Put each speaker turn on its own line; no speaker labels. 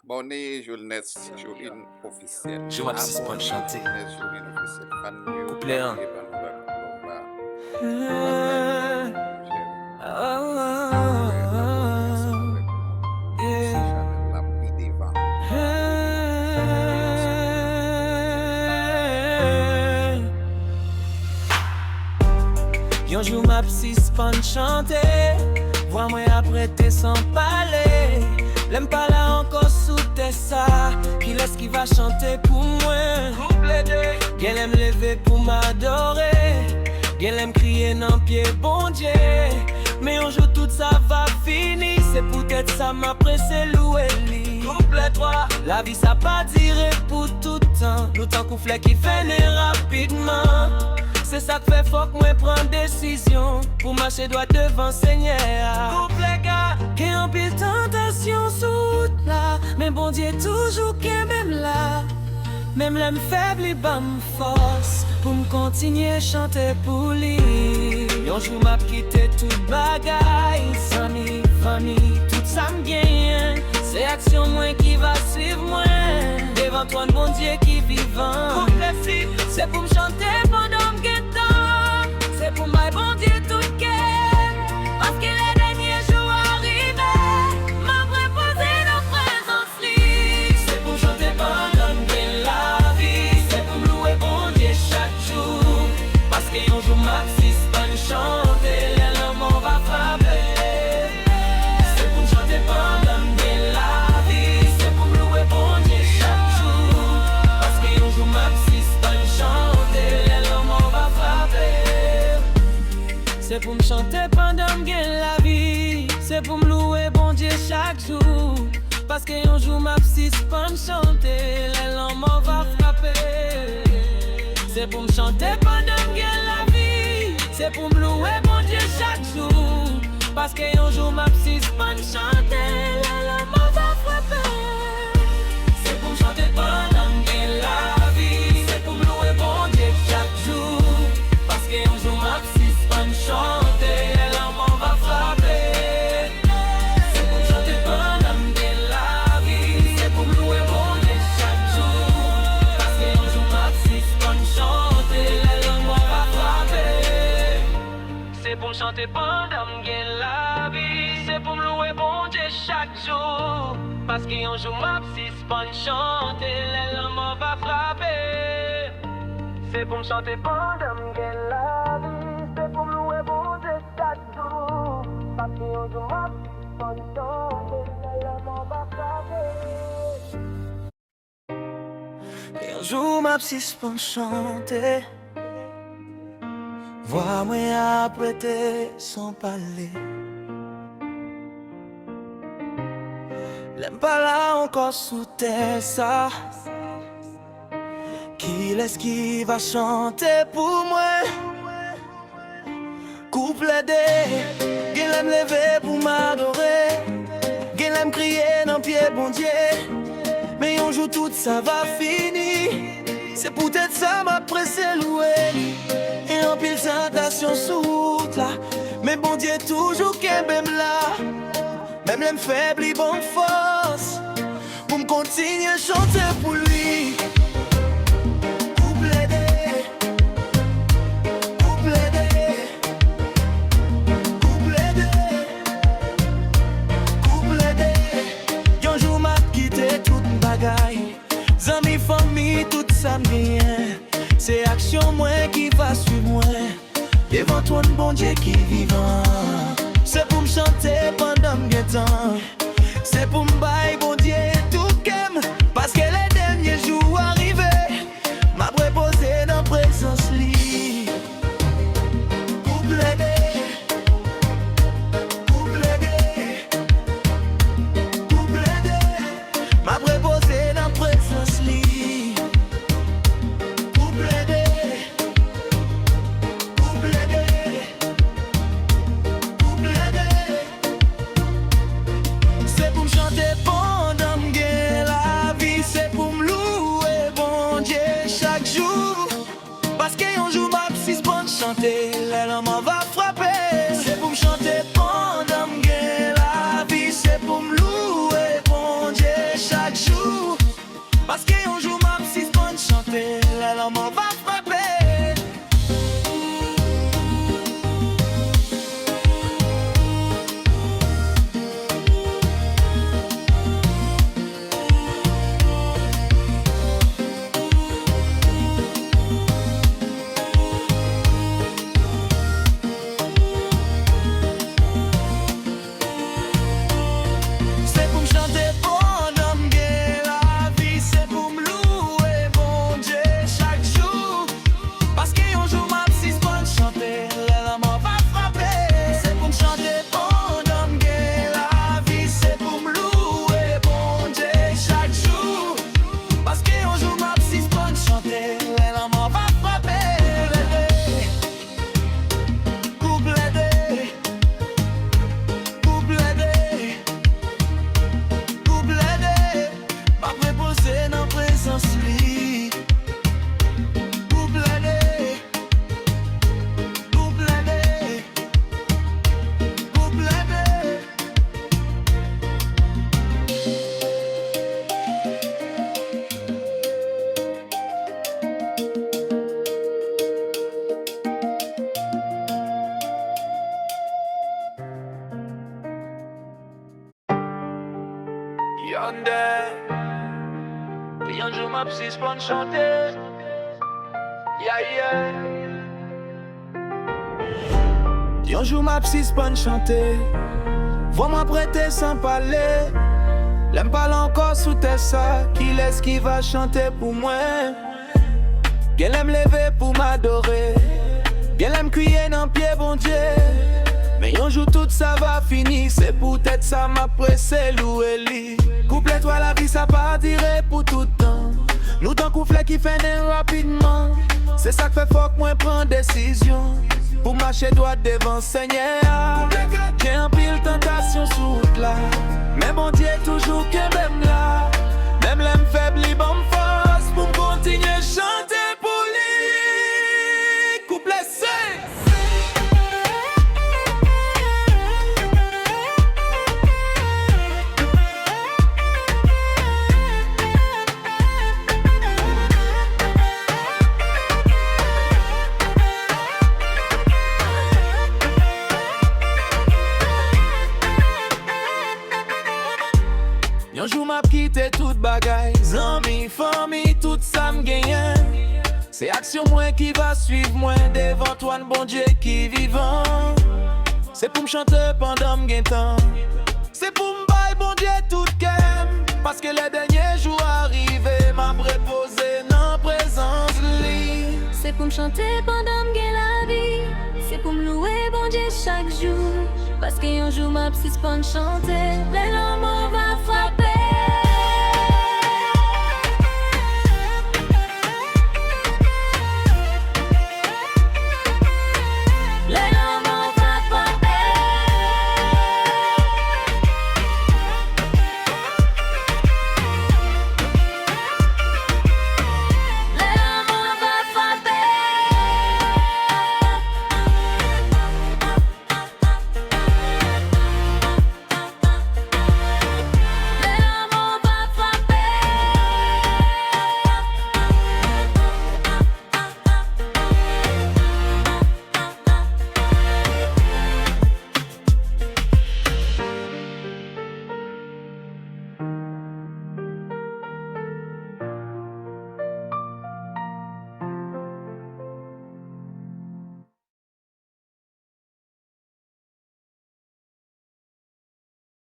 Bonne Journès, Joline officielle.
Je m'appelle Sispan chanter.
Journès, Joline officielle. Fan new,
Couplet 1.
Yon jou m'a sispan chante, voix moi apprêté sans parler. L'aime pas là encore sous tes ça, qui laisse qui va chanter pour moi. Qu'elle aime lever pour m'adorer, qu'elle aime crier dans pied bon Dieu. Mais un jour tout ça va finir, c'est peut-être ça m'a pressé louer li. Couplet 3, la vie ça pas duré pour tout temps, nous tant qu'on qui fait rapidement. C'est ça que fait faut que moi prenne décision pour marcher droit devant Seigneur. Couple les gars, qui en pile tentation sous là, mais bon Dieu toujours qui même là. Même l'homme faible il bat force pour me continuer chanter pour lui. Un jour m'a quitté toute bagaille, amis, famille, tout ça me gagne. C'est action moi qui va suivre moi. Devant toi un bon Dieu qui vivant. C'est pour me chanter pendant me guettant. C'est pour my bon Dieu tout cœur. Parce que les derniers jours arrivés, m'a préposé dans présence li. C'est pour me chanter pendant me gagner la vie. C'est pour me louer bon Dieu chaque jour. Parce que un jour m'a pas chanter, les larmes on va frapper. C'est pour me chanter pendant me gagner la vie. C'est pour me louer bon Dieu chaque jour. Parce que un jour m'a pas chanter, les larmes on va frapper. C'est pour me chanter pendant me gagner la vie. C'est pour me louer bon Dieu chaque jour. Parce que un jour m'a pas chanter, les larmes on va frapper. C'est pour me chanter pendant me gagner la vie. C'est pour me louer mon Dieu chaque jour. Parce qu'un jour ma psy pas chanter, la mort va frapper. C'est pour me chanter pendant que la vie. C'est pour me louer mon Dieu chaque jour. Parce qu'un jour ma psy pas chanter, la mort va frapper. C'est pour me chanter pendant que la vie. C'est pour me louer mon Dieu chaque jour. Parce qu'un jour ma psy pas chanter, la mort va frapper. C'est pour me chanter pendant me gagner la vie. C'est pour me louer bon Dieu chaque jour. Parce qu'un jour ma psy pas chanter, la mort va frapper. C'est pour me chanter pendant me gagner la vie. C'est pour me louer bon Dieu chaque jour. Parce qu'un jour ma psy pas chanter, la mort va frapper. Et un jour ma psy pas chanter. Vois-moi apprêter sans parler. L'aime pas là encore sous terre ça. Qui laisse qui va chanter pour moi? Couple des, qui l'aime lever pour m'adorer, qui l'aime crier dans pied bon Dieu. Mais un jour tout ça va finir. C'est peut-être ça m'a pressé louer. Et en pile tentation sous route là. Mais bon Dieu toujours qu'un même là. Même les faibles ils bon force pour me continuer à chanter pour lui. Couple des, couple des, couple des, couple des. Yon jour m'a quitté toute bagaille. Amis, famille, tout ça bien. C'est action moi qui va suivre moi. Devant toi un bon Dieu qui vivant. C'est pour me chanter pendant me guettant. C'est pour me bailler bon Dieu tout qu'aime. Parce que les derniers jours arrivés, m'a préposé dans présence li. Couple des, couple des, couple des. M'a préposé dans présence li. La maman va frapper. C'est pour me chanter pendant me gagner la vie. C'est pour me louer bon Dieu chaque Yonder, yon jou m'a psis pour chanter. Yeah, yeah. Yon jou m'a psis pour chanter. Vois-moi prêter sans parler. L'aime parle encore sous tes ça. Qui laisse qui va chanter pour moi? Qu'elle aime lever pour m'adorer. Qu'elle aime crier dans pied, bon Dieu. Mais yon jour tout ça va finir. C'est peut-être ça m'a pressé louer li. Couple toi la vie ça partirait pour tout le temps. Nous t'en couflet qui fait rapidement. C'est ça que fait faut que moi prends décision. Pour marcher droit devant Seigneur. J'ai un pile tentation sous route là. Mais bon Dieu toujours que même là. Même l'aime faible, il bon force. Pour continuer chanter pour lui. Couplet c'est. Yon jou m'a quitté toute bagaille. Zami, famille, tout ça m'gagne. C'est action moi qui va suivre moi. Devant toi, bon Dieu qui vivant. C'est pour me chanter pendant m'gagne temps. C'est pour m'bailler bon Dieu tout kem. Parce que les derniers jours arrivés m'a préposé dans présence li.
C'est pour me chanter pendant m'gagne la vie. C'est pour me louer bon Dieu chaque jour. Parce que un jour m'a psis pour chanter. Les l'amour